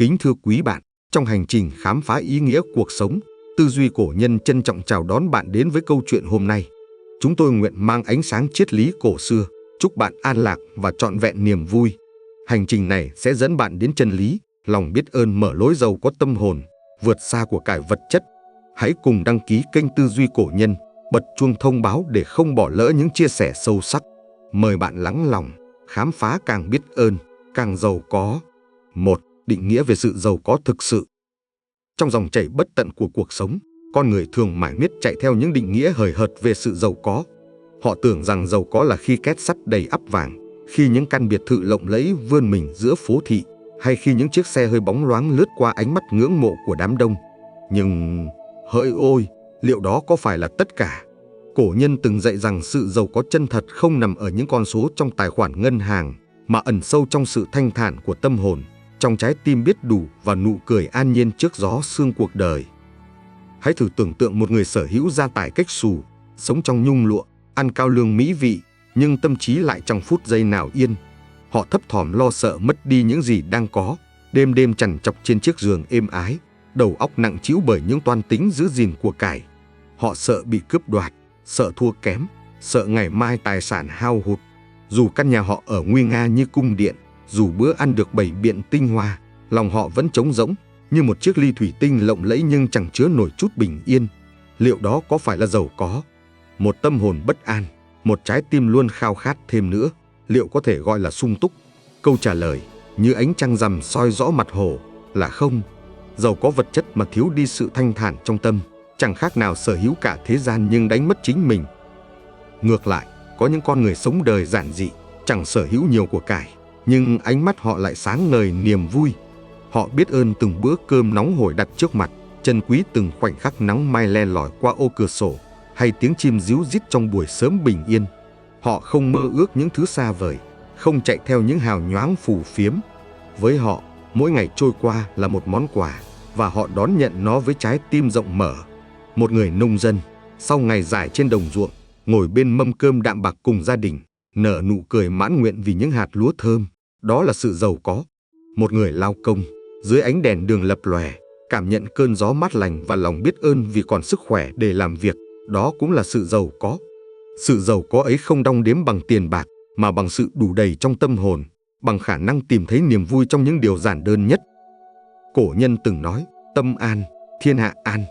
Kính thưa quý bạn, trong hành trình khám phá ý nghĩa cuộc sống, Tư duy cổ nhân trân trọng chào đón bạn đến với câu chuyện hôm nay. Chúng tôi nguyện mang ánh sáng triết lý cổ xưa, chúc bạn an lạc và trọn vẹn niềm vui. Hành trình này sẽ dẫn bạn đến chân lý, lòng biết ơn mở lối giàu có tâm hồn, vượt xa của cải vật chất. Hãy cùng đăng ký kênh Tư duy cổ nhân, bật chuông thông báo để không bỏ lỡ những chia sẻ sâu sắc. Mời bạn lắng lòng, khám phá càng biết ơn, càng giàu có. 1. Định nghĩa về sự giàu có thực sự. Trong dòng chảy bất tận của cuộc sống, con người thường mải miết chạy theo những định nghĩa hời hợt về sự giàu có. Họ tưởng rằng giàu có là khi két sắt đầy ắp vàng, khi những căn biệt thự lộng lẫy vươn mình giữa phố thị, hay khi những chiếc xe hơi bóng loáng lướt qua ánh mắt ngưỡng mộ của đám đông. Nhưng, hỡi ôi, liệu đó có phải là tất cả? Cổ nhân từng dạy rằng sự giàu có chân thật không nằm ở những con số trong tài khoản ngân hàng, mà ẩn sâu trong sự thanh thản của tâm hồn, trong trái tim biết đủ và nụ cười an nhiên trước gió sương cuộc đời. Hãy thử tưởng tượng một người sở hữu gia tài cách xù, sống trong nhung lụa, ăn cao lương mỹ vị, nhưng tâm trí lại chẳng phút giây nào yên. Họ thấp thỏm lo sợ mất đi những gì đang có, đêm đêm trằn trọc trên chiếc giường êm ái, đầu óc nặng trĩu bởi những toan tính giữ gìn của cải. Họ sợ bị cướp đoạt, sợ thua kém, sợ ngày mai tài sản hao hụt. Dù căn nhà họ ở nguy nga như cung điện, dù bữa ăn được bày biện tinh hoa, lòng họ vẫn trống rỗng, như một chiếc ly thủy tinh lộng lẫy nhưng chẳng chứa nổi chút bình yên. Liệu đó có phải là giàu có? Một tâm hồn bất an, một trái tim luôn khao khát thêm nữa, liệu có thể gọi là sung túc? Câu trả lời, như ánh trăng rằm soi rõ mặt hồ, là không. Giàu có vật chất mà thiếu đi sự thanh thản trong tâm, chẳng khác nào sở hữu cả thế gian nhưng đánh mất chính mình. Ngược lại, có những con người sống đời giản dị, chẳng sở hữu nhiều của cải, nhưng ánh mắt họ lại sáng ngời niềm vui. Họ biết ơn từng bữa cơm nóng hổi đặt trước mặt, trân quý từng khoảnh khắc nắng mai le lỏi qua ô cửa sổ, hay tiếng chim ríu rít trong buổi sớm bình yên. Họ không mơ ước những thứ xa vời, không chạy theo những hào nhoáng phù phiếm. Với họ, mỗi ngày trôi qua là một món quà, và họ đón nhận nó với trái tim rộng mở. Một người nông dân, sau ngày dài trên đồng ruộng, ngồi bên mâm cơm đạm bạc cùng gia đình, nở nụ cười mãn nguyện vì những hạt lúa thơm, đó là sự giàu có. Một người lao công, dưới ánh đèn đường lập lòe, cảm nhận cơn gió mát lành và lòng biết ơn vì còn sức khỏe để làm việc, đó cũng là sự giàu có. Sự giàu có ấy không đong đếm bằng tiền bạc, mà bằng sự đủ đầy trong tâm hồn, bằng khả năng tìm thấy niềm vui trong những điều giản đơn nhất. Cổ nhân từng nói, tâm an, thiên hạ an.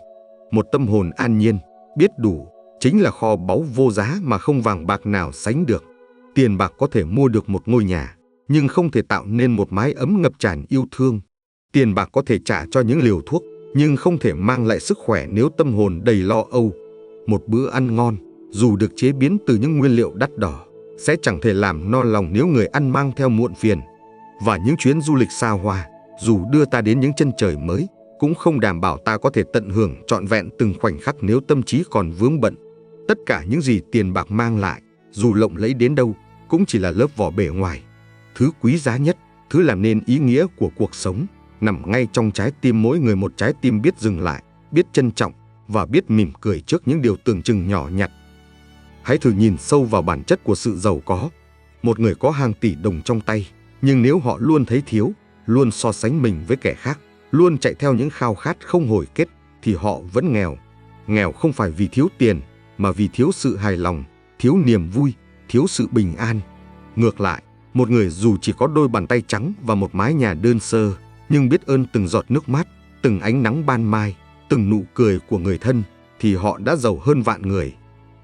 Một tâm hồn an nhiên, biết đủ, chính là kho báu vô giá mà không vàng bạc nào sánh được. Tiền bạc có thể mua được một ngôi nhà, nhưng không thể tạo nên một mái ấm ngập tràn yêu thương. Tiền bạc có thể trả cho những liều thuốc, nhưng không thể mang lại sức khỏe nếu tâm hồn đầy lo âu. Một bữa ăn ngon, dù được chế biến từ những nguyên liệu đắt đỏ, sẽ chẳng thể làm no lòng nếu người ăn mang theo muộn phiền. Và những chuyến du lịch xa hoa, dù đưa ta đến những chân trời mới, cũng không đảm bảo ta có thể tận hưởng trọn vẹn từng khoảnh khắc nếu tâm trí còn vướng bận. Tất cả những gì tiền bạc mang lại, dù lộng lẫy đến đâu, cũng chỉ là lớp vỏ bề ngoài. Thứ quý giá nhất, thứ làm nên ý nghĩa của cuộc sống, nằm ngay trong trái tim mỗi người, một trái tim biết dừng lại, biết trân trọng và biết mỉm cười trước những điều tưởng chừng nhỏ nhặt. Hãy thử nhìn sâu vào bản chất của sự giàu có. Một người có hàng tỷ đồng trong tay, nhưng nếu họ luôn thấy thiếu, luôn so sánh mình với kẻ khác, luôn chạy theo những khao khát không hồi kết, thì họ vẫn nghèo. Nghèo không phải vì thiếu tiền, mà vì thiếu sự hài lòng, thiếu niềm vui, thiếu sự bình an. Ngược lại, một người dù chỉ có đôi bàn tay trắng và một mái nhà đơn sơ, nhưng biết ơn từng giọt nước mắt, từng ánh nắng ban mai, từng nụ cười của người thân, thì họ đã giàu hơn vạn người.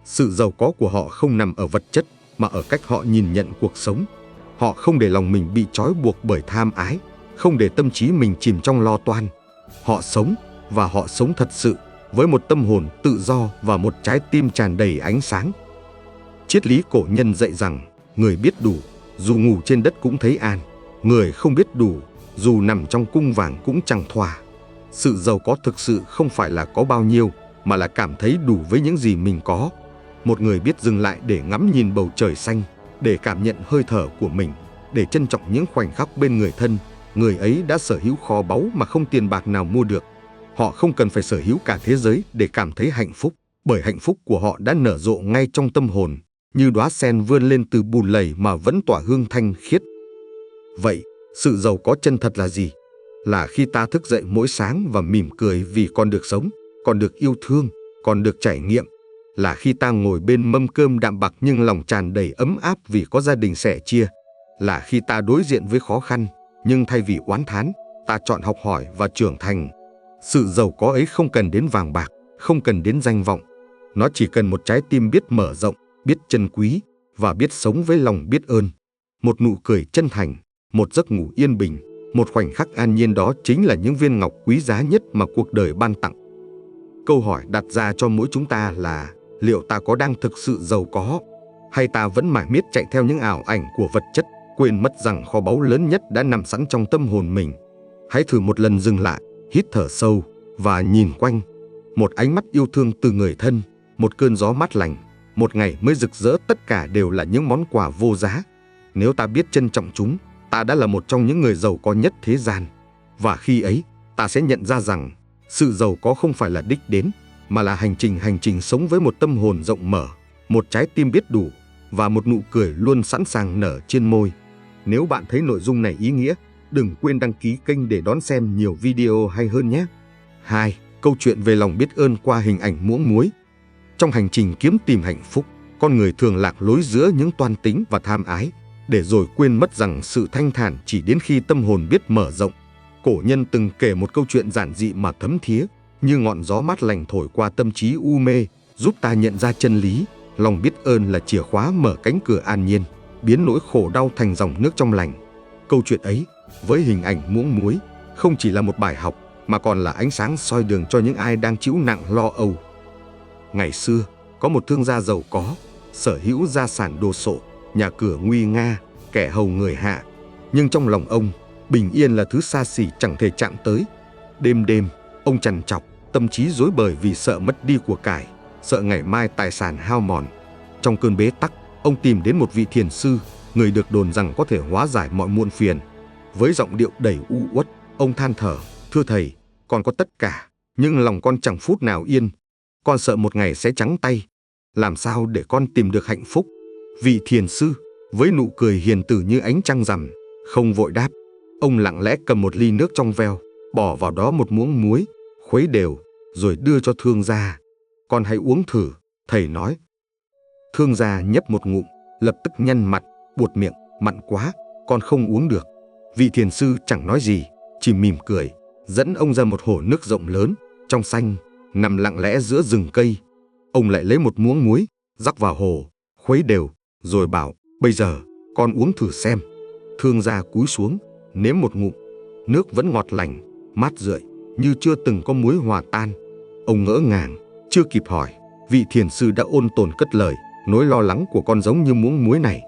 Sự giàu có của họ không nằm ở vật chất, mà ở cách họ nhìn nhận cuộc sống. Họ không để lòng mình bị trói buộc bởi tham ái, không để tâm trí mình chìm trong lo toan. Họ sống, và họ sống thật sự, với một tâm hồn tự do và một trái tim tràn đầy ánh sáng. Triết lý cổ nhân dạy rằng, người biết đủ, dù ngủ trên đất cũng thấy an. Người không biết đủ, dù nằm trong cung vàng cũng chẳng thỏa. Sự giàu có thực sự không phải là có bao nhiêu, mà là cảm thấy đủ với những gì mình có. Một người biết dừng lại để ngắm nhìn bầu trời xanh, để cảm nhận hơi thở của mình, để trân trọng những khoảnh khắc bên người thân, người ấy đã sở hữu kho báu mà không tiền bạc nào mua được. Họ không cần phải sở hữu cả thế giới để cảm thấy hạnh phúc, bởi hạnh phúc của họ đã nở rộ ngay trong tâm hồn, như đóa sen vươn lên từ bùn lầy mà vẫn tỏa hương thanh khiết. Vậy, sự giàu có chân thật là gì? là khi ta thức dậy mỗi sáng và mỉm cười vì còn được sống, còn được yêu thương, còn được trải nghiệm, là khi ta ngồi bên mâm cơm đạm bạc nhưng lòng tràn đầy ấm áp vì có gia đình sẻ chia, là khi ta đối diện với khó khăn nhưng thay vì oán thán, ta chọn học hỏi và trưởng thành. Sự giàu có ấy không cần đến vàng bạc, không cần đến danh vọng. Nó chỉ cần một trái tim biết mở rộng, biết trân quý và biết sống với lòng biết ơn. Một nụ cười chân thành, một giấc ngủ yên bình, một khoảnh khắc an nhiên, đó chính là những viên ngọc quý giá nhất mà cuộc đời ban tặng. Câu hỏi đặt ra cho mỗi chúng ta là liệu ta có đang thực sự giàu có, hay ta vẫn mải miết chạy theo những ảo ảnh của vật chất, quên mất rằng kho báu lớn nhất đã nằm sẵn trong tâm hồn mình. Hãy thử một lần dừng lại, hít thở sâu và nhìn quanh. Một ánh mắt yêu thương từ người thân, một cơn gió mát lành, một ngày mới rực rỡ, tất cả đều là những món quà vô giá. Nếu ta biết trân trọng chúng, ta đã là một trong những người giàu có nhất thế gian. Và khi ấy, ta sẽ nhận ra rằng sự giàu có không phải là đích đến, mà là hành trình sống với một tâm hồn rộng mở, một trái tim biết đủ và một nụ cười luôn sẵn sàng nở trên môi. Nếu bạn thấy nội dung này ý nghĩa, đừng quên đăng ký kênh để đón xem nhiều video hay hơn nhé. 2. Câu chuyện về lòng biết ơn qua hình ảnh muỗng muối. Trong hành trình kiếm tìm hạnh phúc, con người thường lạc lối giữa những toan tính và tham ái, để rồi quên mất rằng sự thanh thản chỉ đến khi tâm hồn biết mở rộng. Cổ nhân từng kể một câu chuyện giản dị mà thấm thía, như ngọn gió mát lành thổi qua tâm trí u mê, giúp ta nhận ra chân lý. Lòng biết ơn là chìa khóa mở cánh cửa an nhiên, biến nỗi khổ đau thành dòng nước trong lành. Câu chuyện ấy, với hình ảnh muỗng muối, không chỉ là một bài học, mà còn là ánh sáng soi đường cho những ai đang chịu nặng lo âu. Ngày xưa, có một thương gia giàu có, sở hữu gia sản đồ sộ, nhà cửa nguy nga, kẻ hầu người hạ. Nhưng trong lòng ông, bình yên là thứ xa xỉ chẳng thể chạm tới. Đêm đêm, ông trằn trọc, tâm trí rối bời vì sợ mất đi của cải, sợ ngày mai tài sản hao mòn. Trong cơn bế tắc, ông tìm đến một vị thiền sư, người được đồn rằng có thể hóa giải mọi muộn phiền. Với giọng điệu đầy u uất, ông than thở: "Thưa thầy, con có tất cả, nhưng lòng con chẳng phút nào yên. Con sợ một ngày sẽ trắng tay. Làm sao để con tìm được hạnh phúc?" Vị thiền sư, với nụ cười hiền từ như ánh trăng rằm, không vội đáp. Ông lặng lẽ cầm một ly nước trong veo, bỏ vào đó một muỗng muối, khuấy đều, rồi đưa cho thương gia. "Con hãy uống thử," thầy nói. Thương gia nhấp một ngụm, lập tức nhăn mặt, buột miệng: "Mặn quá, con không uống được." Vị thiền sư chẳng nói gì, chỉ mỉm cười, dẫn ông ra một hồ nước rộng lớn, trong xanh, nằm lặng lẽ giữa rừng cây. Ông lại lấy một muỗng muối, rắc vào hồ, khuấy đều, rồi bảo: "Bây giờ, con uống thử xem." Thương gia cúi xuống, nếm một ngụm, nước vẫn ngọt lành, mát rượi, như chưa từng có muối hòa tan. Ông ngỡ ngàng, chưa kịp hỏi, vị thiền sư đã ôn tồn cất lời: "Nỗi lo lắng của con giống như muỗng muối này.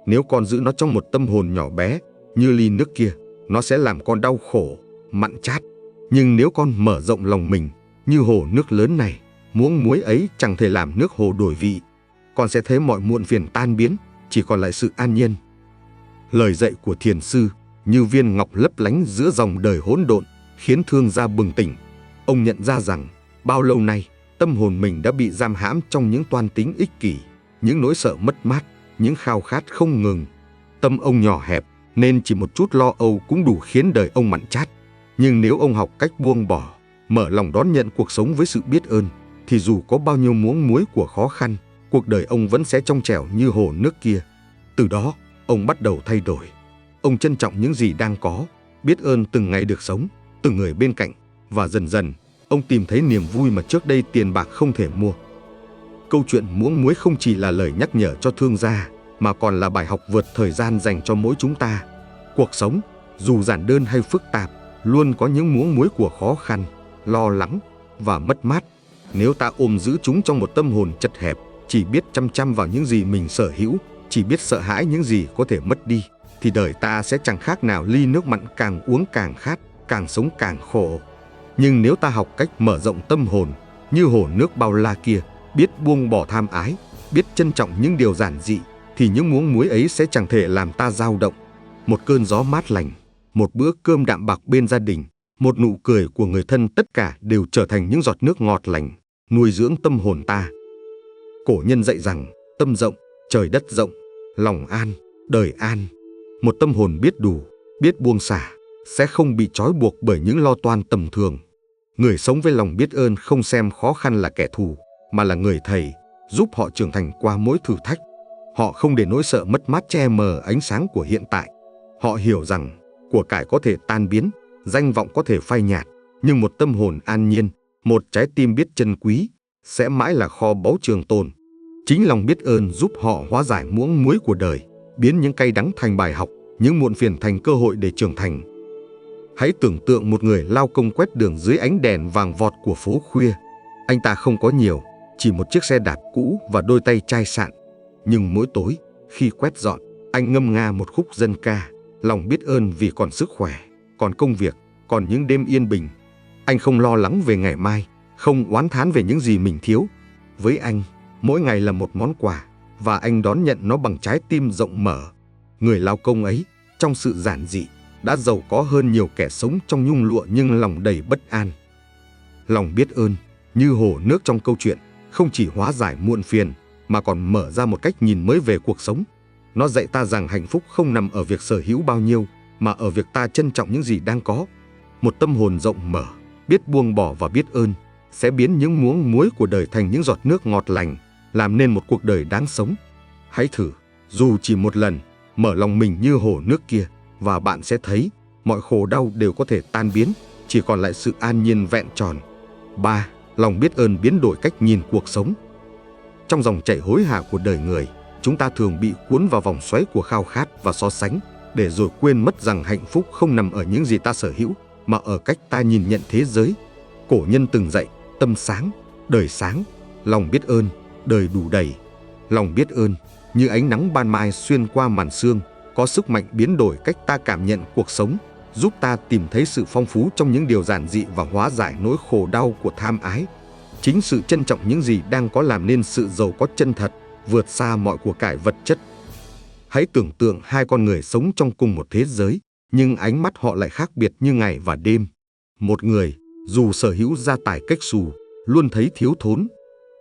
Nếu con giữ nó trong một tâm hồn nhỏ bé, như ly nước kia, nó sẽ làm con đau khổ, mặn chát. Nhưng nếu con mở rộng lòng mình, như hồ nước lớn này, muỗng muối ấy chẳng thể làm nước hồ đổi vị. Con sẽ thấy mọi muộn phiền tan biến, chỉ còn lại sự an nhiên." Lời dạy của thiền sư như viên ngọc lấp lánh giữa dòng đời hỗn độn, khiến thương gia bừng tỉnh. Ông nhận ra rằng bao lâu nay tâm hồn mình đã bị giam hãm trong những toan tính ích kỷ, những nỗi sợ mất mát, những khao khát không ngừng. Tâm ông nhỏ hẹp, nên chỉ một chút lo âu cũng đủ khiến đời ông mặn chát. Nhưng nếu ông học cách buông bỏ, mở lòng đón nhận cuộc sống với sự biết ơn, thì dù có bao nhiêu muỗng muối của khó khăn, cuộc đời ông vẫn sẽ trong trẻo như hồ nước kia. Từ đó, ông bắt đầu thay đổi. Ông trân trọng những gì đang có, biết ơn từng ngày được sống, từng người bên cạnh, và dần dần, ông tìm thấy niềm vui mà trước đây tiền bạc không thể mua. Câu chuyện muỗng muối không chỉ là lời nhắc nhở cho thương gia, mà còn là bài học vượt thời gian dành cho mỗi chúng ta. Cuộc sống, dù giản đơn hay phức tạp, luôn có những muỗng muối của khó khăn, lo lắng và mất mát. Nếu ta ôm giữ chúng trong một tâm hồn chật hẹp, chỉ biết chăm chăm vào những gì mình sở hữu, chỉ biết sợ hãi những gì có thể mất đi, thì đời ta sẽ chẳng khác nào ly nước mặn càng uống càng khát, càng sống càng khổ. Nhưng nếu ta học cách mở rộng tâm hồn, như hồ nước bao la kia, biết buông bỏ tham ái, biết trân trọng những điều giản dị, thì những muỗng muối ấy sẽ chẳng thể làm ta dao động. Một cơn gió mát lành, một bữa cơm đạm bạc bên gia đình, một nụ cười của người thân, tất cả đều trở thành những giọt nước ngọt lành, nuôi dưỡng tâm hồn ta. Cổ nhân dạy rằng, tâm rộng, trời đất rộng, lòng an, đời an. Một tâm hồn biết đủ, biết buông xả, sẽ không bị trói buộc bởi những lo toan tầm thường. Người sống với lòng biết ơn không xem khó khăn là kẻ thù, mà là người thầy, giúp họ trưởng thành qua mỗi thử thách. Họ không để nỗi sợ mất mát che mờ ánh sáng của hiện tại. Họ hiểu rằng của cải có thể tan biến, danh vọng có thể phai nhạt, nhưng một tâm hồn an nhiên, một trái tim biết trân quý, sẽ mãi là kho báu trường tồn. Chính lòng biết ơn giúp họ hóa giải muỗng muối của đời, biến những cay đắng thành bài học, những muộn phiền thành cơ hội để trưởng thành. Hãy tưởng tượng một người lao công quét đường dưới ánh đèn vàng vọt của phố khuya. Anh ta không có nhiều, chỉ một chiếc xe đạp cũ và đôi tay chai sạn. Nhưng mỗi tối, khi quét dọn, anh ngâm nga một khúc dân ca, lòng biết ơn vì còn sức khỏe, còn công việc, còn những đêm yên bình. Anh không lo lắng về ngày mai, không oán thán về những gì mình thiếu. Với anh, mỗi ngày là một món quà, và anh đón nhận nó bằng trái tim rộng mở. Người lao công ấy, trong sự giản dị, đã giàu có hơn nhiều kẻ sống trong nhung lụa nhưng lòng đầy bất an. Lòng biết ơn, như hồ nước trong câu chuyện, không chỉ hóa giải muộn phiền, mà còn mở ra một cách nhìn mới về cuộc sống. Nó dạy ta rằng hạnh phúc không nằm ở việc sở hữu bao nhiêu, mà ở việc ta trân trọng những gì đang có. Một tâm hồn rộng mở, biết buông bỏ và biết ơn, sẽ biến những muỗng muối của đời thành những giọt nước ngọt lành, làm nên một cuộc đời đáng sống. Hãy thử, dù chỉ một lần, mở lòng mình như hồ nước kia, và bạn sẽ thấy mọi khổ đau đều có thể tan biến, chỉ còn lại sự an nhiên vẹn tròn. 3. Lòng biết ơn biến đổi cách nhìn cuộc sống. Trong dòng chảy hối hả của đời người, chúng ta thường bị cuốn vào vòng xoáy của khao khát và so sánh, để rồi quên mất rằng hạnh phúc không nằm ở những gì ta sở hữu, mà ở cách ta nhìn nhận thế giới. Cổ nhân từng dạy, tâm sáng, đời sáng, lòng biết ơn, đời đủ đầy. Lòng biết ơn, như ánh nắng ban mai xuyên qua màn sương, có sức mạnh biến đổi cách ta cảm nhận cuộc sống, giúp ta tìm thấy sự phong phú trong những điều giản dị và hóa giải nỗi khổ đau của tham ái. Chính sự trân trọng những gì đang có làm nên sự giàu có chân thật, vượt xa mọi của cải vật chất. Hãy tưởng tượng hai con người sống trong cùng một thế giới, nhưng ánh mắt họ lại khác biệt như ngày và đêm. Một người, dù sở hữu gia tài cách xù, luôn thấy thiếu thốn.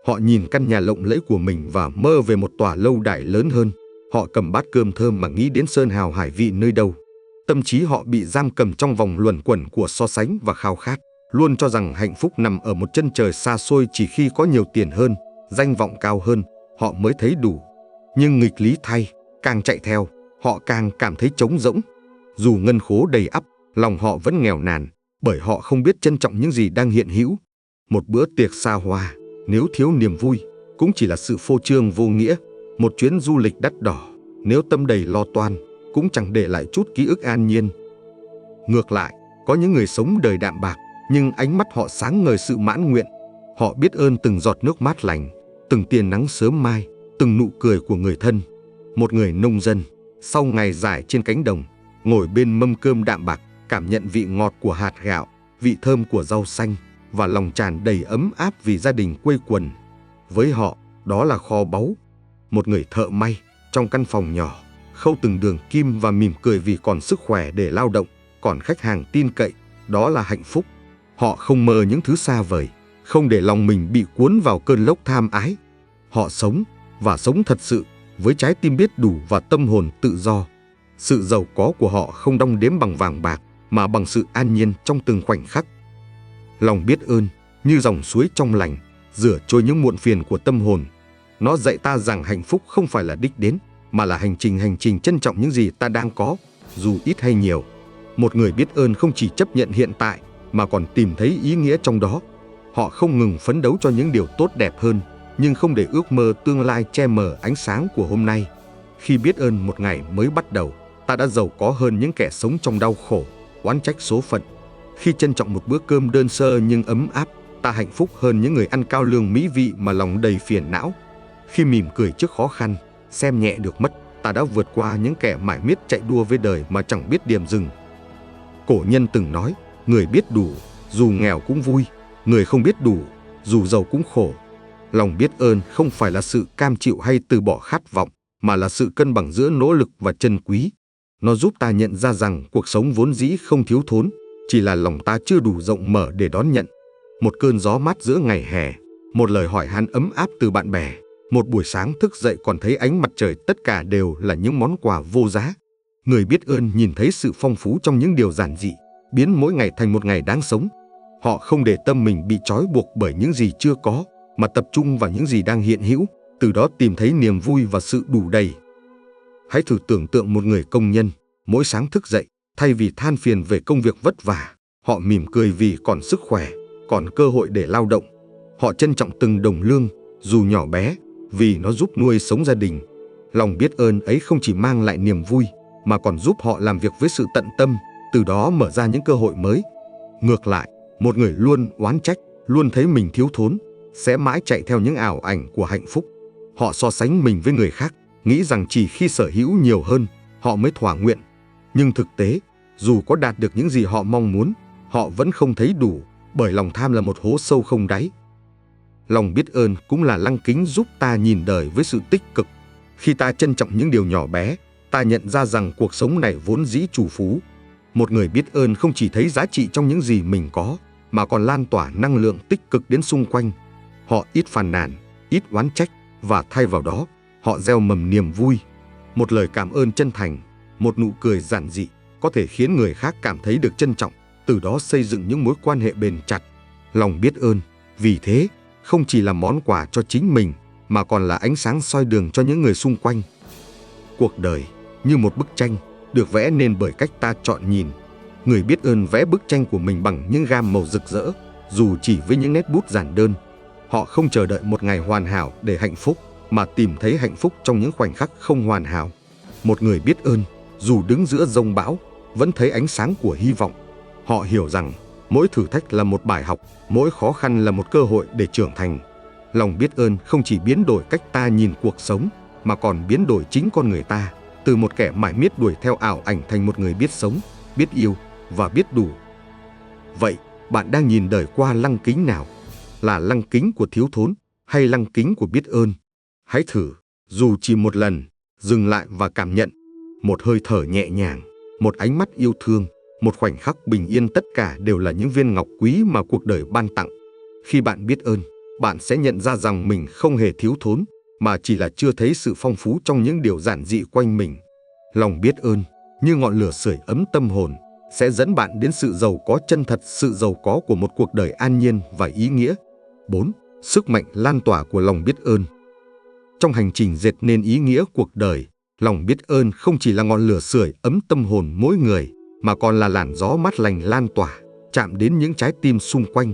Họ nhìn căn nhà lộng lẫy của mình và mơ về một tòa lâu đài lớn hơn. Họ cầm bát cơm thơm mà nghĩ đến sơn hào hải vị nơi đâu. Tâm trí họ bị giam cầm trong vòng luẩn quẩn của so sánh và khao khát, luôn cho rằng hạnh phúc nằm ở một chân trời xa xôi. Chỉ khi có nhiều tiền hơn, danh vọng cao hơn, họ mới thấy đủ. Nhưng nghịch lý thay, càng chạy theo, họ càng cảm thấy trống rỗng. Dù ngân khố đầy ắp, lòng họ vẫn nghèo nàn, bởi họ không biết trân trọng những gì đang hiện hữu. Một bữa tiệc xa hoa, nếu thiếu niềm vui, cũng chỉ là sự phô trương vô nghĩa. Một chuyến du lịch đắt đỏ, nếu tâm đầy lo toan, cũng chẳng để lại chút ký ức an nhiên. Ngược lại, có những người sống đời đạm bạc, nhưng ánh mắt họ sáng ngời sự mãn nguyện. Họ biết ơn từng giọt nước mát lành, từng tia nắng sớm mai, từng nụ cười của người thân. Một người nông dân, sau ngày dài trên cánh đồng, ngồi bên mâm cơm đạm bạc, cảm nhận vị ngọt của hạt gạo, vị thơm của rau xanh, và lòng tràn đầy ấm áp vì gia đình quây quần. Với họ, đó là kho báu. Một người thợ may, trong căn phòng nhỏ, khâu từng đường kim và mỉm cười vì còn sức khỏe để lao động, còn khách hàng tin cậy, đó là hạnh phúc. Họ không mơ những thứ xa vời, không để lòng mình bị cuốn vào cơn lốc tham ái. Họ sống, và sống thật sự, với trái tim biết đủ và tâm hồn tự do. Sự giàu có của họ không đong đếm bằng vàng bạc, mà bằng sự an nhiên trong từng khoảnh khắc. Lòng biết ơn, như dòng suối trong lành, rửa trôi những muộn phiền của tâm hồn. Nó dạy ta rằng hạnh phúc không phải là đích đến, mà là hành trình trân trọng những gì ta đang có, dù ít hay nhiều. Một người biết ơn không chỉ chấp nhận hiện tại, mà còn tìm thấy ý nghĩa trong đó. Họ không ngừng phấn đấu cho những điều tốt đẹp hơn, nhưng không để ước mơ tương lai che mờ ánh sáng của hôm nay. Khi biết ơn một ngày mới bắt đầu, ta đã giàu có hơn những kẻ sống trong đau khổ, oán trách số phận. Khi trân trọng một bữa cơm đơn sơ nhưng ấm áp, ta hạnh phúc hơn những người ăn cao lương mỹ vị mà lòng đầy phiền não. Khi mỉm cười trước khó khăn, xem nhẹ được mất, ta đã vượt qua những kẻ mải miết chạy đua với đời mà chẳng biết điểm dừng. Cổ nhân từng nói, người biết đủ, dù nghèo cũng vui, người không biết đủ, dù giàu cũng khổ. Lòng biết ơn không phải là sự cam chịu hay từ bỏ khát vọng, mà là sự cân bằng giữa nỗ lực và trân quý. Nó giúp ta nhận ra rằng cuộc sống vốn dĩ không thiếu thốn, chỉ là lòng ta chưa đủ rộng mở để đón nhận. Một cơn gió mát giữa ngày hè, một lời hỏi han ấm áp từ bạn bè, một buổi sáng thức dậy còn thấy ánh mặt trời, tất cả đều là những món quà vô giá. Người biết ơn nhìn thấy sự phong phú trong những điều giản dị, biến mỗi ngày thành một ngày đáng sống. Họ không để tâm mình bị trói buộc bởi những gì chưa có, mà tập trung vào những gì đang hiện hữu, từ đó tìm thấy niềm vui và sự đủ đầy. Hãy thử tưởng tượng một người công nhân, mỗi sáng thức dậy, thay vì than phiền về công việc vất vả, họ mỉm cười vì còn sức khỏe, còn cơ hội để lao động. Họ trân trọng từng đồng lương, dù nhỏ bé, vì nó giúp nuôi sống gia đình. Lòng biết ơn ấy không chỉ mang lại niềm vui, mà còn giúp họ làm việc với sự tận tâm, từ đó mở ra những cơ hội mới. Ngược lại, một người luôn oán trách, luôn thấy mình thiếu thốn, sẽ mãi chạy theo những ảo ảnh của hạnh phúc. Họ so sánh mình với người khác, nghĩ rằng chỉ khi sở hữu nhiều hơn, họ mới thỏa nguyện. Nhưng thực tế, dù có đạt được những gì họ mong muốn, họ vẫn không thấy đủ, bởi lòng tham là một hố sâu không đáy. Lòng biết ơn cũng là lăng kính giúp ta nhìn đời với sự tích cực. Khi ta trân trọng những điều nhỏ bé, ta nhận ra rằng cuộc sống này vốn dĩ trù phú. Một người biết ơn không chỉ thấy giá trị trong những gì mình có, mà còn lan tỏa năng lượng tích cực đến xung quanh. Họ ít phàn nàn, ít oán trách, và thay vào đó, họ gieo mầm niềm vui. Một lời cảm ơn chân thành, một nụ cười giản dị có thể khiến người khác cảm thấy được trân trọng, từ đó xây dựng những mối quan hệ bền chặt. Lòng biết ơn, vì thế, không chỉ là món quà cho chính mình, mà còn là ánh sáng soi đường cho những người xung quanh. Cuộc đời như một bức tranh, được vẽ nên bởi cách ta chọn nhìn. Người biết ơn vẽ bức tranh của mình bằng những gam màu rực rỡ, dù chỉ với những nét bút giản đơn. Họ không chờ đợi một ngày hoàn hảo để hạnh phúc, mà tìm thấy hạnh phúc trong những khoảnh khắc không hoàn hảo. Một người biết ơn, dù đứng giữa giông bão, vẫn thấy ánh sáng của hy vọng. Họ hiểu rằng mỗi thử thách là một bài học, mỗi khó khăn là một cơ hội để trưởng thành. Lòng biết ơn không chỉ biến đổi cách ta nhìn cuộc sống, mà còn biến đổi chính con người ta, từ một kẻ mải miết đuổi theo ảo ảnh thành một người biết sống, biết yêu và biết đủ. Vậy, bạn đang nhìn đời qua lăng kính nào? Là lăng kính của thiếu thốn hay lăng kính của biết ơn? Hãy thử, dù chỉ một lần, dừng lại và cảm nhận. Một hơi thở nhẹ nhàng, một ánh mắt yêu thương, một khoảnh khắc bình yên, tất cả đều là những viên ngọc quý mà cuộc đời ban tặng. Khi bạn biết ơn, bạn sẽ nhận ra rằng mình không hề thiếu thốn, mà chỉ là chưa thấy sự phong phú trong những điều giản dị quanh mình. Lòng biết ơn, như ngọn lửa sưởi ấm tâm hồn, sẽ dẫn bạn đến sự giàu có chân thật, sự giàu có của một cuộc đời an nhiên và ý nghĩa. 4. Sức mạnh lan tỏa của lòng biết ơn. Trong hành trình dệt nên ý nghĩa cuộc đời, lòng biết ơn không chỉ là ngọn lửa sưởi ấm tâm hồn mỗi người, mà còn là làn gió mát lành lan tỏa, chạm đến những trái tim xung quanh.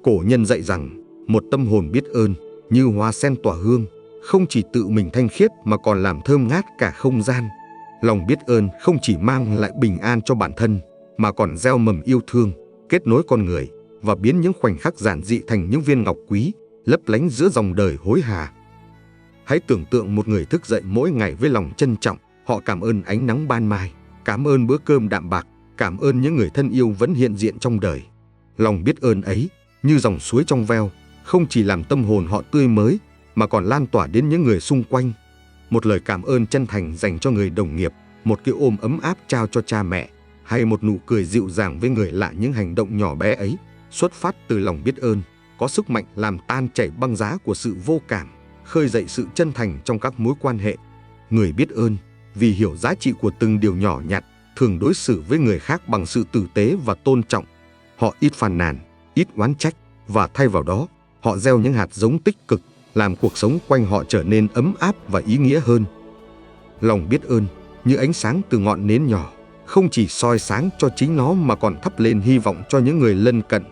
Cổ nhân dạy rằng, một tâm hồn biết ơn, như hoa sen tỏa hương, không chỉ tự mình thanh khiết mà còn làm thơm ngát cả không gian. Lòng biết ơn không chỉ mang lại bình an cho bản thân, mà còn gieo mầm yêu thương, kết nối con người, và biến những khoảnh khắc giản dị thành những viên ngọc quý, lấp lánh giữa dòng đời hối hả. Hãy tưởng tượng một người thức dậy mỗi ngày với lòng trân trọng, họ cảm ơn ánh nắng ban mai, cảm ơn bữa cơm đạm bạc, cảm ơn những người thân yêu vẫn hiện diện trong đời. Lòng biết ơn ấy, như dòng suối trong veo, không chỉ làm tâm hồn họ tươi mới, mà còn lan tỏa đến những người xung quanh. Một lời cảm ơn chân thành dành cho người đồng nghiệp, một cái ôm ấm áp trao cho cha mẹ, hay một nụ cười dịu dàng với người lạ, những hành động nhỏ bé ấy, xuất phát từ lòng biết ơn, có sức mạnh làm tan chảy băng giá của sự vô cảm, khơi dậy sự chân thành trong các mối quan hệ. Người biết ơn, vì hiểu giá trị của từng điều nhỏ nhặt, thường đối xử với người khác bằng sự tử tế và tôn trọng. Họ ít phàn nàn, ít oán trách, và thay vào đó, họ gieo những hạt giống tích cực, làm cuộc sống quanh họ trở nên ấm áp và ý nghĩa hơn. Lòng biết ơn, như ánh sáng từ ngọn nến nhỏ, không chỉ soi sáng cho chính nó mà còn thắp lên hy vọng cho những người lân cận.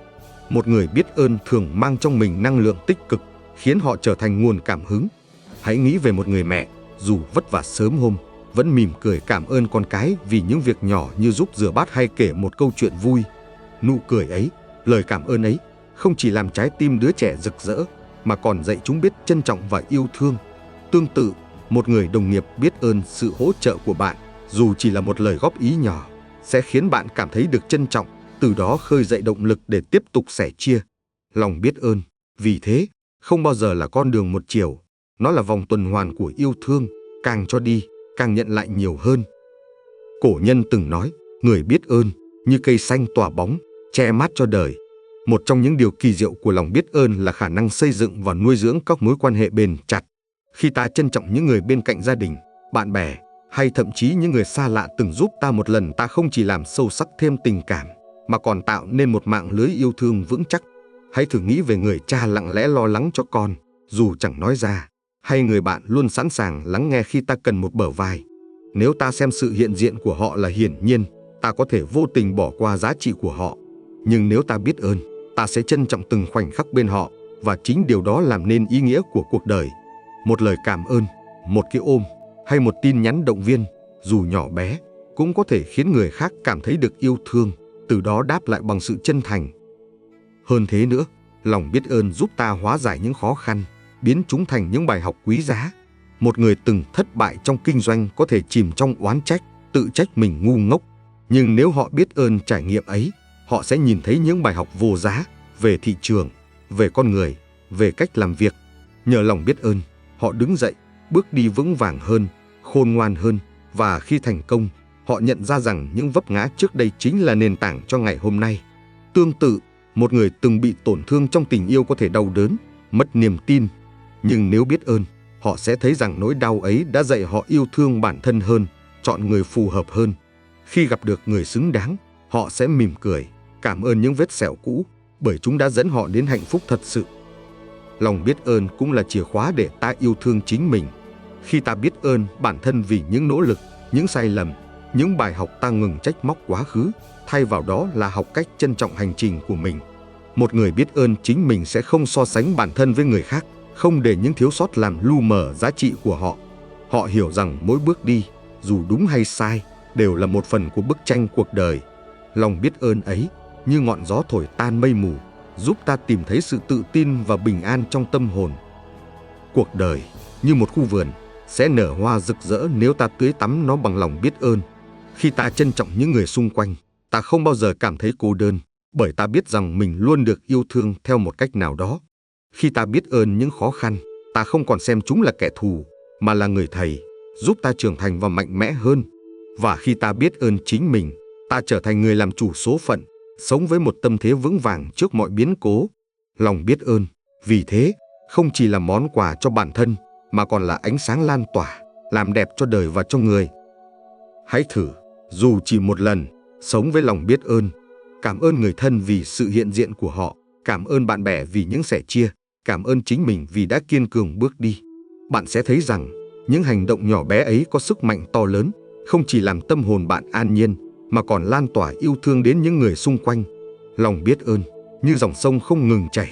Một người biết ơn thường mang trong mình năng lượng tích cực, khiến họ trở thành nguồn cảm hứng. Hãy nghĩ về một người mẹ, dù vất vả sớm hôm, vẫn mỉm cười cảm ơn con cái vì những việc nhỏ như giúp rửa bát hay kể một câu chuyện vui. Nụ cười ấy, lời cảm ơn ấy, không chỉ làm trái tim đứa trẻ rực rỡ, mà còn dạy chúng biết trân trọng và yêu thương. Tương tự, một người đồng nghiệp biết ơn sự hỗ trợ của bạn, dù chỉ là một lời góp ý nhỏ, sẽ khiến bạn cảm thấy được trân trọng, từ đó khơi dậy động lực để tiếp tục sẻ chia. Lòng biết ơn, vì thế, không bao giờ là con đường một chiều, nó là vòng tuần hoàn của yêu thương, càng cho đi, càng nhận lại nhiều hơn. Cổ nhân từng nói, người biết ơn, như cây xanh tỏa bóng, che mát cho đời. Một trong những điều kỳ diệu của lòng biết ơn là khả năng xây dựng và nuôi dưỡng các mối quan hệ bền chặt. Khi ta trân trọng những người bên cạnh, gia đình, bạn bè hay thậm chí những người xa lạ từng giúp ta một lần, ta không chỉ làm sâu sắc thêm tình cảm, mà còn tạo nên một mạng lưới yêu thương vững chắc. Hãy thử nghĩ về người cha lặng lẽ lo lắng cho con, dù chẳng nói ra, hay người bạn luôn sẵn sàng lắng nghe khi ta cần một bờ vai. Nếu ta xem sự hiện diện của họ là hiển nhiên, ta có thể vô tình bỏ qua giá trị của họ. Nhưng nếu ta biết ơn, ta sẽ trân trọng từng khoảnh khắc bên họ, và chính điều đó làm nên ý nghĩa của cuộc đời. Một lời cảm ơn, một cái ôm, hay một tin nhắn động viên, dù nhỏ bé, cũng có thể khiến người khác cảm thấy được yêu thương, từ đó đáp lại bằng sự chân thành. Hơn thế nữa, lòng biết ơn giúp ta hóa giải những khó khăn, biến chúng thành những bài học quý giá. Một người từng thất bại trong kinh doanh có thể chìm trong oán trách, tự trách mình ngu ngốc. Nhưng nếu họ biết ơn trải nghiệm ấy, họ sẽ nhìn thấy những bài học vô giá về thị trường, về con người, về cách làm việc. Nhờ lòng biết ơn, họ đứng dậy, bước đi vững vàng hơn, khôn ngoan hơn, và khi thành công, họ nhận ra rằng những vấp ngã trước đây chính là nền tảng cho ngày hôm nay. Tương tự, một người từng bị tổn thương trong tình yêu có thể đau đớn, mất niềm tin. Nhưng nếu biết ơn, họ sẽ thấy rằng nỗi đau ấy đã dạy họ yêu thương bản thân hơn, chọn người phù hợp hơn. Khi gặp được người xứng đáng, họ sẽ mỉm cười, cảm ơn những vết sẹo cũ, bởi chúng đã dẫn họ đến hạnh phúc thật sự. Lòng biết ơn cũng là chìa khóa để ta yêu thương chính mình. Khi ta biết ơn bản thân vì những nỗ lực, những sai lầm, những bài học, ta ngừng trách móc quá khứ, thay vào đó là học cách trân trọng hành trình của mình. Một người biết ơn chính mình sẽ không so sánh bản thân với người khác, không để những thiếu sót làm lu mờ giá trị của họ. Họ hiểu rằng mỗi bước đi, dù đúng hay sai, đều là một phần của bức tranh cuộc đời. Lòng biết ơn ấy, như ngọn gió thổi tan mây mù, giúp ta tìm thấy sự tự tin và bình an trong tâm hồn. Cuộc đời, như một khu vườn, sẽ nở hoa rực rỡ nếu ta tưới tắm nó bằng lòng biết ơn. Khi ta trân trọng những người xung quanh, ta không bao giờ cảm thấy cô đơn, bởi ta biết rằng mình luôn được yêu thương theo một cách nào đó. Khi ta biết ơn những khó khăn, ta không còn xem chúng là kẻ thù, mà là người thầy, giúp ta trưởng thành và mạnh mẽ hơn. Và khi ta biết ơn chính mình, ta trở thành người làm chủ số phận, sống với một tâm thế vững vàng trước mọi biến cố. Lòng biết ơn, vì thế, không chỉ là món quà cho bản thân, mà còn là ánh sáng lan tỏa, làm đẹp cho đời và cho người. Hãy thử, dù chỉ một lần, sống với lòng biết ơn. Cảm ơn người thân vì sự hiện diện của họ, cảm ơn bạn bè vì những sẻ chia, cảm ơn chính mình vì đã kiên cường bước đi. Bạn sẽ thấy rằng, những hành động nhỏ bé ấy có sức mạnh to lớn, không chỉ làm tâm hồn bạn an nhiên, mà còn lan tỏa yêu thương đến những người xung quanh. Lòng biết ơn, như dòng sông không ngừng chảy,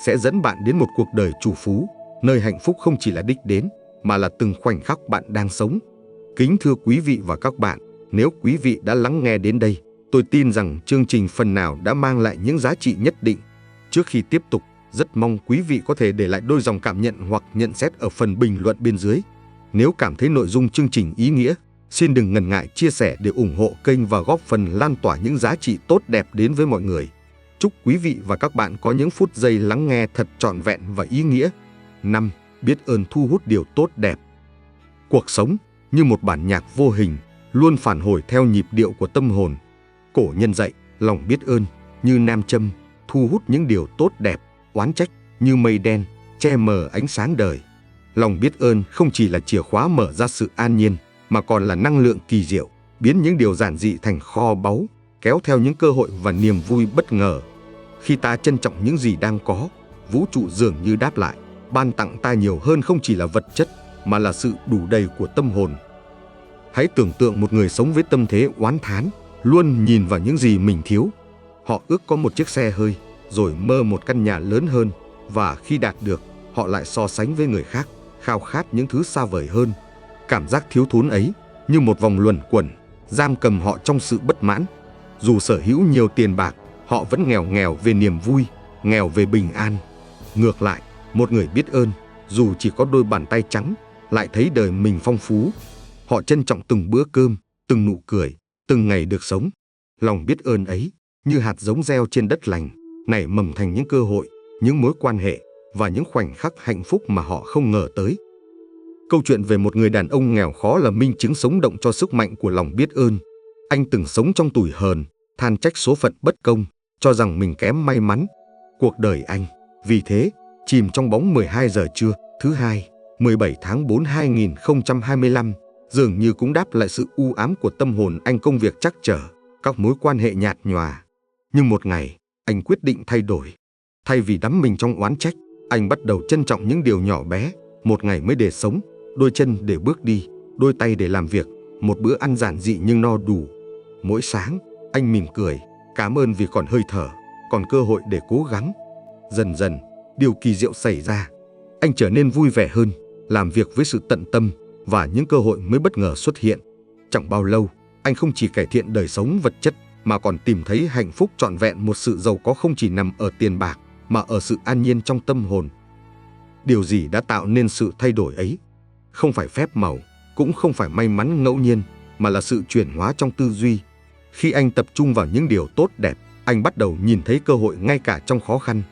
sẽ dẫn bạn đến một cuộc đời trù phú, nơi hạnh phúc không chỉ là đích đến, mà là từng khoảnh khắc bạn đang sống. Kính thưa quý vị và các bạn, nếu quý vị đã lắng nghe đến đây, tôi tin rằng chương trình phần nào đã mang lại những giá trị nhất định. Trước khi tiếp tục, rất mong quý vị có thể để lại đôi dòng cảm nhận hoặc nhận xét ở phần bình luận bên dưới. Nếu cảm thấy nội dung chương trình ý nghĩa, xin đừng ngần ngại chia sẻ để ủng hộ kênh và góp phần lan tỏa những giá trị tốt đẹp đến với mọi người. Chúc quý vị và các bạn có những phút giây lắng nghe thật trọn vẹn và ý nghĩa. 5. Biết ơn thu hút điều tốt đẹp. Cuộc sống, như một bản nhạc vô hình, luôn phản hồi theo nhịp điệu của tâm hồn. Cổ nhân dạy, lòng biết ơn, như nam châm, thu hút những điều tốt đẹp, oán trách, như mây đen, che mờ ánh sáng đời. Lòng biết ơn không chỉ là chìa khóa mở ra sự an nhiên, mà còn là năng lượng kỳ diệu, biến những điều giản dị thành kho báu, kéo theo những cơ hội và niềm vui bất ngờ. Khi ta trân trọng những gì đang có, vũ trụ dường như đáp lại, ban tặng ta nhiều hơn không chỉ là vật chất, mà là sự đủ đầy của tâm hồn. Hãy tưởng tượng một người sống với tâm thế oán thán, luôn nhìn vào những gì mình thiếu. Họ ước có một chiếc xe hơi, rồi mơ một căn nhà lớn hơn, và khi đạt được, họ lại so sánh với người khác, khao khát những thứ xa vời hơn. Cảm giác thiếu thốn ấy, như một vòng luẩn quẩn, giam cầm họ trong sự bất mãn. Dù sở hữu nhiều tiền bạc, họ vẫn nghèo về niềm vui, nghèo về bình an. Ngược lại, một người biết ơn, dù chỉ có đôi bàn tay trắng, lại thấy đời mình phong phú. Họ trân trọng từng bữa cơm, từng nụ cười, từng ngày được sống. Lòng biết ơn ấy, như hạt giống gieo trên đất lành, nảy mầm thành những cơ hội, những mối quan hệ và những khoảnh khắc hạnh phúc mà họ không ngờ tới. Câu chuyện về một người đàn ông nghèo khó là minh chứng sống động cho sức mạnh của lòng biết ơn. Anh từng sống trong tủi hờn, than trách số phận bất công, cho rằng mình kém may mắn. Cuộc đời anh, vì thế, chìm trong bóng 12 giờ trưa, thứ Hai, 17 tháng 4 2025, dường như cũng đáp lại sự u ám của tâm hồn anh. Công việc trắc trở, các mối quan hệ nhạt nhòa. Nhưng một ngày, anh quyết định thay đổi. Thay vì đắm mình trong oán trách, anh bắt đầu trân trọng những điều nhỏ bé. Một ngày mới để sống, đôi chân để bước đi, đôi tay để làm việc, một bữa ăn giản dị nhưng no đủ. Mỗi sáng, anh mỉm cười, cảm ơn vì còn hơi thở, còn cơ hội để cố gắng. Dần dần, điều kỳ diệu xảy ra. Anh trở nên vui vẻ hơn, làm việc với sự tận tâm, và những cơ hội mới bất ngờ xuất hiện. Chẳng bao lâu, anh không chỉ cải thiện đời sống vật chất, mà còn tìm thấy hạnh phúc trọn vẹn. Một sự giàu có không chỉ nằm ở tiền bạc, mà ở sự an nhiên trong tâm hồn. Điều gì đã tạo nên sự thay đổi ấy? Không phải phép màu, cũng không phải may mắn ngẫu nhiên, mà là sự chuyển hóa trong tư duy. Khi anh tập trung vào những điều tốt đẹp, anh bắt đầu nhìn thấy cơ hội ngay cả trong khó khăn.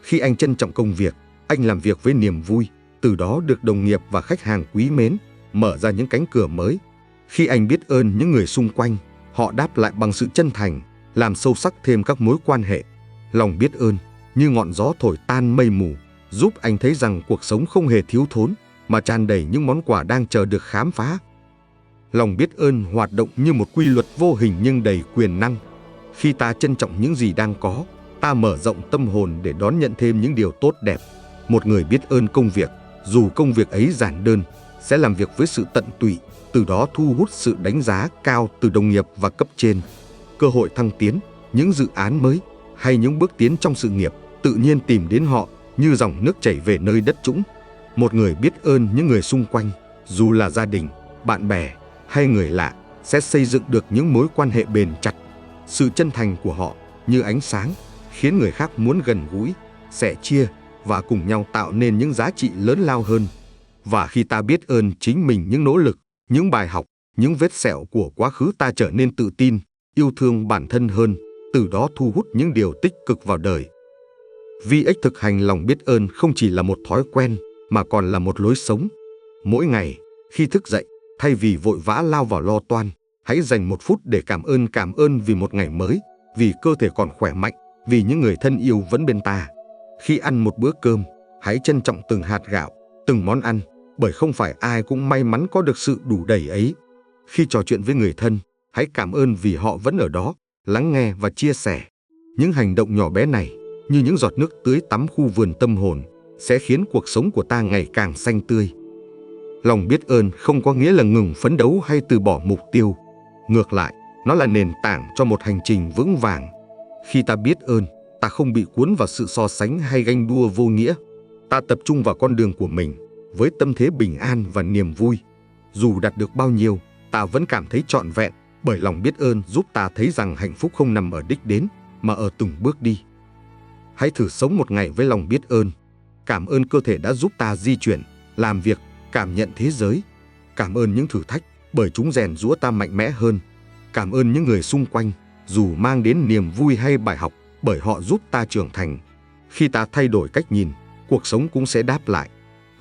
Khi anh trân trọng công việc, anh làm việc với niềm vui, từ đó được đồng nghiệp và khách hàng quý mến, mở ra những cánh cửa mới. Khi anh biết ơn những người xung quanh, họ đáp lại bằng sự chân thành, làm sâu sắc thêm các mối quan hệ. Lòng biết ơn như ngọn gió thổi tan mây mù, giúp anh thấy rằng cuộc sống không hề thiếu thốn, mà tràn đầy những món quà đang chờ được khám phá. Lòng biết ơn hoạt động như một quy luật vô hình nhưng đầy quyền năng. Khi ta trân trọng những gì đang có, ta mở rộng tâm hồn để đón nhận thêm những điều tốt đẹp. Một người biết ơn công việc, dù công việc ấy giản đơn, sẽ làm việc với sự tận tụy, từ đó thu hút sự đánh giá cao từ đồng nghiệp và cấp trên. Cơ hội thăng tiến, những dự án mới hay những bước tiến trong sự nghiệp tự nhiên tìm đến họ như dòng nước chảy về nơi đất trũng. Một người biết ơn những người xung quanh, dù là gia đình, bạn bè hay người lạ, sẽ xây dựng được những mối quan hệ bền chặt. Sự chân thành của họ như ánh sáng, khiến người khác muốn gần gũi, sẻ chia và cùng nhau tạo nên những giá trị lớn lao hơn. Và khi ta biết ơn chính mình những nỗ lực, những bài học, những vết sẹo của quá khứ, ta trở nên tự tin, yêu thương bản thân hơn, từ đó thu hút những điều tích cực vào đời. VX thực hành lòng biết ơn không chỉ là một thói quen, mà còn là một lối sống. Mỗi ngày, khi thức dậy, thay vì vội vã lao vào lo toan, hãy dành một phút để cảm ơn vì một ngày mới, vì cơ thể còn khỏe mạnh, vì những người thân yêu vẫn bên ta. Khi ăn một bữa cơm, hãy trân trọng từng hạt gạo, từng món ăn, bởi không phải ai cũng may mắn có được sự đủ đầy ấy. Khi trò chuyện với người thân, hãy cảm ơn vì họ vẫn ở đó, lắng nghe và chia sẻ. Những hành động nhỏ bé này, như những giọt nước tưới tắm khu vườn tâm hồn, sẽ khiến cuộc sống của ta ngày càng xanh tươi. Lòng biết ơn không có nghĩa là ngừng phấn đấu hay từ bỏ mục tiêu. Ngược lại, nó là nền tảng cho một hành trình vững vàng. Khi ta biết ơn, ta không bị cuốn vào sự so sánh hay ganh đua vô nghĩa. Ta tập trung vào con đường của mình, với tâm thế bình an và niềm vui. Dù đạt được bao nhiêu, ta vẫn cảm thấy trọn vẹn, bởi lòng biết ơn giúp ta thấy rằng hạnh phúc không nằm ở đích đến, mà ở từng bước đi. Hãy thử sống một ngày với lòng biết ơn. Cảm ơn cơ thể đã giúp ta di chuyển, làm việc, cảm nhận thế giới. Cảm ơn những thử thách, bởi chúng rèn giũa ta mạnh mẽ hơn. Cảm ơn những người xung quanh, dù mang đến niềm vui hay bài học, bởi họ giúp ta trưởng thành. Khi ta thay đổi cách nhìn, cuộc sống cũng sẽ đáp lại.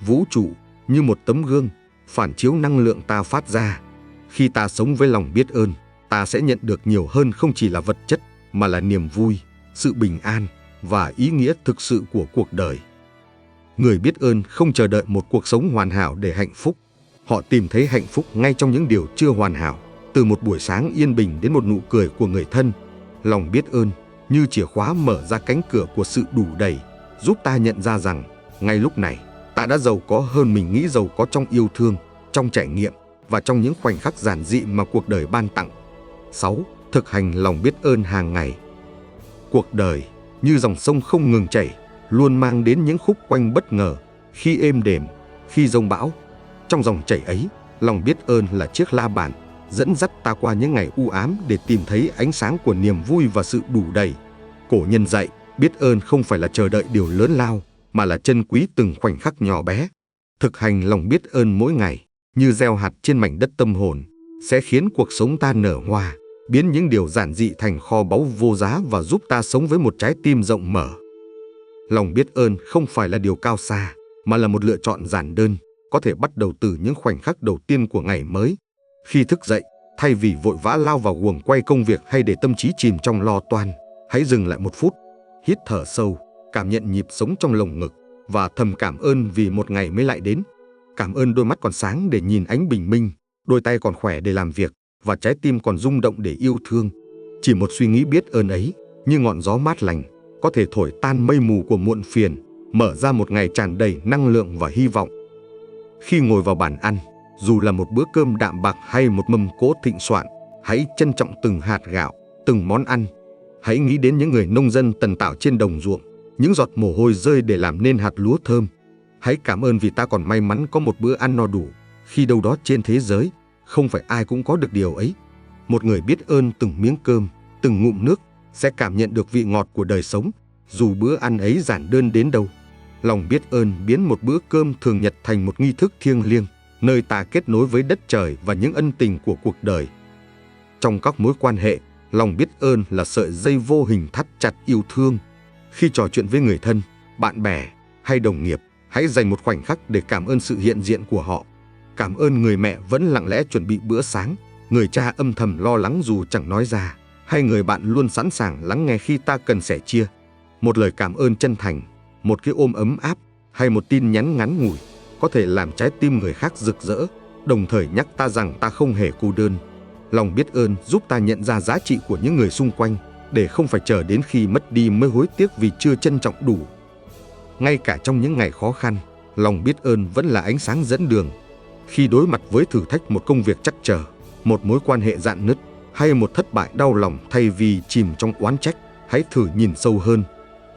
Vũ trụ như một tấm gương, phản chiếu năng lượng ta phát ra. Khi ta sống với lòng biết ơn, ta sẽ nhận được nhiều hơn, không chỉ là vật chất, mà là niềm vui, sự bình an và ý nghĩa thực sự của cuộc đời. Người biết ơn không chờ đợi một cuộc sống hoàn hảo để hạnh phúc. Họ tìm thấy hạnh phúc ngay trong những điều chưa hoàn hảo, từ một buổi sáng yên bình đến một nụ cười của người thân. Lòng biết ơn như chìa khóa mở ra cánh cửa của sự đủ đầy, giúp ta nhận ra rằng ngay lúc này ta đã giàu có hơn mình nghĩ, giàu có trong yêu thương, trong trải nghiệm và trong những khoảnh khắc giản dị mà cuộc đời ban tặng. 6. Thực hành lòng biết ơn hàng ngày. Cuộc đời như dòng sông không ngừng chảy, luôn mang đến những khúc quanh bất ngờ, khi êm đềm, khi giông bão. Trong dòng chảy ấy, lòng biết ơn là chiếc la bàn, dẫn dắt ta qua những ngày u ám để tìm thấy ánh sáng của niềm vui và sự đủ đầy. Cổ nhân dạy, biết ơn không phải là chờ đợi điều lớn lao, mà là trân quý từng khoảnh khắc nhỏ bé. Thực hành lòng biết ơn mỗi ngày, như gieo hạt trên mảnh đất tâm hồn, sẽ khiến cuộc sống ta nở hoa, biến những điều giản dị thành kho báu vô giá và giúp ta sống với một trái tim rộng mở. Lòng biết ơn không phải là điều cao xa, mà là một lựa chọn giản đơn, có thể bắt đầu từ những khoảnh khắc đầu tiên của ngày mới. Khi thức dậy, thay vì vội vã lao vào guồng quay công việc hay để tâm trí chìm trong lo toan, hãy dừng lại một phút, hít thở sâu, cảm nhận nhịp sống trong lồng ngực và thầm cảm ơn vì một ngày mới lại đến. Cảm ơn đôi mắt còn sáng để nhìn ánh bình minh, đôi tay còn khỏe để làm việc và trái tim còn rung động để yêu thương. Chỉ một suy nghĩ biết ơn ấy, như ngọn gió mát lành, có thể thổi tan mây mù của muộn phiền, mở ra một ngày tràn đầy năng lượng và hy vọng. Khi ngồi vào bàn ăn, dù là một bữa cơm đạm bạc hay một mâm cỗ thịnh soạn, hãy trân trọng từng hạt gạo, từng món ăn. Hãy nghĩ đến những người nông dân tần tảo trên đồng ruộng, những giọt mồ hôi rơi để làm nên hạt lúa thơm. Hãy cảm ơn vì ta còn may mắn có một bữa ăn no đủ, khi đâu đó trên thế giới, không phải ai cũng có được điều ấy. Một người biết ơn từng miếng cơm, từng ngụm nước, sẽ cảm nhận được vị ngọt của đời sống, dù bữa ăn ấy giản đơn đến đâu. Lòng biết ơn biến một bữa cơm thường nhật thành một nghi thức thiêng liêng, nơi ta kết nối với đất trời và những ân tình của cuộc đời. Trong các mối quan hệ, lòng biết ơn là sợi dây vô hình thắt chặt yêu thương. Khi trò chuyện với người thân, bạn bè hay đồng nghiệp, hãy dành một khoảnh khắc để cảm ơn sự hiện diện của họ. Cảm ơn người mẹ vẫn lặng lẽ chuẩn bị bữa sáng, người cha âm thầm lo lắng dù chẳng nói ra, hay người bạn luôn sẵn sàng lắng nghe khi ta cần sẻ chia. Một lời cảm ơn chân thành, một cái ôm ấm áp hay một tin nhắn ngắn ngủi có thể làm trái tim người khác rực rỡ, đồng thời nhắc ta rằng ta không hề cô đơn. Lòng biết ơn giúp ta nhận ra giá trị của những người xung quanh, để không phải chờ đến khi mất đi mới hối tiếc vì chưa trân trọng đủ. Ngay cả trong những ngày khó khăn, lòng biết ơn vẫn là ánh sáng dẫn đường. Khi đối mặt với thử thách, một công việc trắc trở, một mối quan hệ rạn nứt hay một thất bại đau lòng, thay vì chìm trong oán trách, hãy thử nhìn sâu hơn.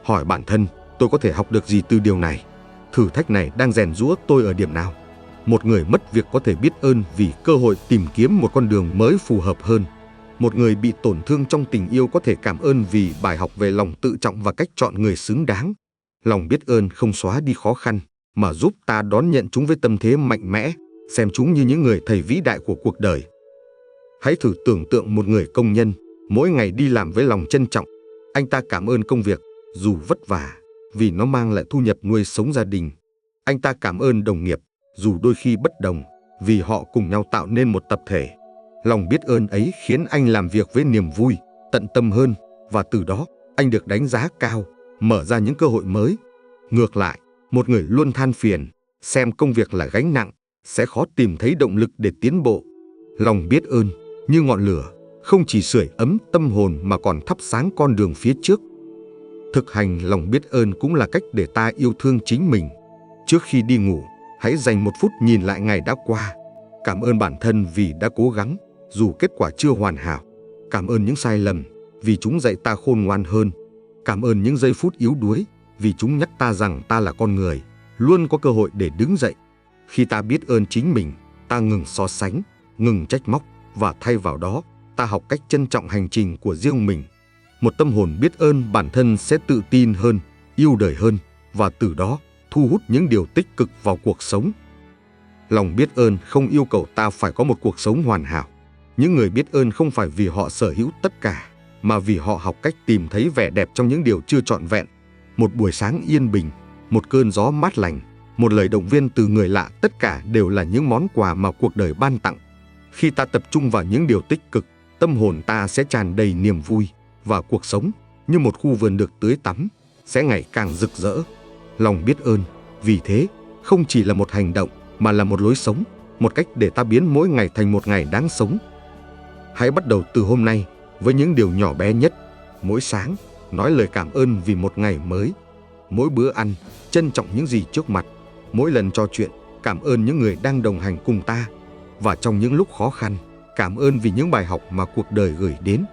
Hỏi bản thân, tôi có thể học được gì từ điều này? Thử thách này đang rèn giũa tôi ở điểm nào? Một người mất việc có thể biết ơn vì cơ hội tìm kiếm một con đường mới phù hợp hơn. Một người bị tổn thương trong tình yêu có thể cảm ơn vì bài học về lòng tự trọng và cách chọn người xứng đáng. Lòng biết ơn không xóa đi khó khăn, mà giúp ta đón nhận chúng với tâm thế mạnh mẽ, xem chúng như những người thầy vĩ đại của cuộc đời. Hãy thử tưởng tượng một người công nhân, mỗi ngày đi làm với lòng trân trọng. Anh ta cảm ơn công việc, dù vất vả, vì nó mang lại thu nhập nuôi sống gia đình. Anh ta cảm ơn đồng nghiệp, dù đôi khi bất đồng, vì họ cùng nhau tạo nên một tập thể. Lòng biết ơn ấy khiến anh làm việc với niềm vui, tận tâm hơn, và từ đó anh được đánh giá cao, mở ra những cơ hội mới. Ngược lại, một người luôn than phiền, xem công việc là gánh nặng, sẽ khó tìm thấy động lực để tiến bộ. Lòng biết ơn như ngọn lửa, không chỉ sưởi ấm tâm hồn mà còn thắp sáng con đường phía trước. Thực hành lòng biết ơn cũng là cách để ta yêu thương chính mình. Trước khi đi ngủ, hãy dành một phút nhìn lại ngày đã qua. Cảm ơn bản thân vì đã cố gắng, dù kết quả chưa hoàn hảo. Cảm ơn những sai lầm, vì chúng dạy ta khôn ngoan hơn. Cảm ơn những giây phút yếu đuối, vì chúng nhắc ta rằng ta là con người, luôn có cơ hội để đứng dậy. Khi ta biết ơn chính mình, ta ngừng so sánh, ngừng trách móc, và thay vào đó, ta học cách trân trọng hành trình của riêng mình. Một tâm hồn biết ơn bản thân sẽ tự tin hơn, yêu đời hơn, và từ đó thu hút những điều tích cực vào cuộc sống. Lòng biết ơn không yêu cầu ta phải có một cuộc sống hoàn hảo. Những người biết ơn không phải vì họ sở hữu tất cả, mà vì họ học cách tìm thấy vẻ đẹp trong những điều chưa trọn vẹn. Một buổi sáng yên bình, một cơn gió mát lành, một lời động viên từ người lạ, tất cả đều là những món quà mà cuộc đời ban tặng. Khi ta tập trung vào những điều tích cực, tâm hồn ta sẽ tràn đầy niềm vui, và cuộc sống, như một khu vườn được tưới tắm, sẽ ngày càng rực rỡ. Lòng biết ơn, vì thế, không chỉ là một hành động, mà là một lối sống, một cách để ta biến mỗi ngày thành một ngày đáng sống. Hãy bắt đầu từ hôm nay với những điều nhỏ bé nhất. Mỗi sáng, nói lời cảm ơn vì một ngày mới. Mỗi bữa ăn, trân trọng những gì trước mặt. Mỗi lần trò chuyện, cảm ơn những người đang đồng hành cùng ta. Và trong những lúc khó khăn, cảm ơn vì những bài học mà cuộc đời gửi đến.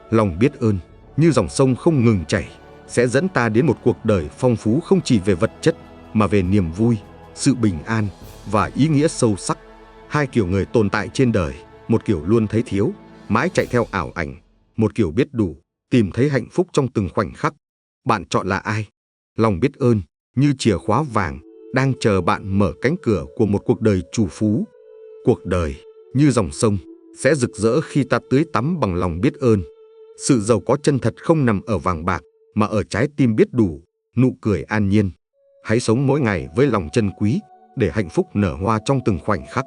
Lòng biết ơn, như dòng sông không ngừng chảy, sẽ dẫn ta đến một cuộc đời phong phú không chỉ về vật chất, mà về niềm vui, sự bình an và ý nghĩa sâu sắc. Hai kiểu người tồn tại trên đời, một kiểu luôn thấy thiếu, mãi chạy theo ảo ảnh, một kiểu biết đủ, tìm thấy hạnh phúc trong từng khoảnh khắc. Bạn chọn là ai? Lòng biết ơn, như chìa khóa vàng, đang chờ bạn mở cánh cửa của một cuộc đời trù phú. Cuộc đời, như dòng sông, sẽ rực rỡ khi ta tưới tắm bằng lòng biết ơn. Sự giàu có chân thật không nằm ở vàng bạc, mà ở trái tim biết đủ, nụ cười an nhiên. Hãy sống mỗi ngày với lòng trân quý, để hạnh phúc nở hoa trong từng khoảnh khắc.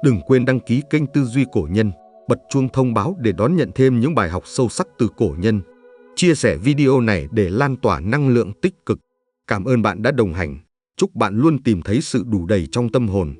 Đừng quên đăng ký kênh Tư Duy Cổ Nhân, bật chuông thông báo để đón nhận thêm những bài học sâu sắc từ cổ nhân. Chia sẻ video này để lan tỏa năng lượng tích cực. Cảm ơn bạn đã đồng hành. Chúc bạn luôn tìm thấy sự đủ đầy trong tâm hồn.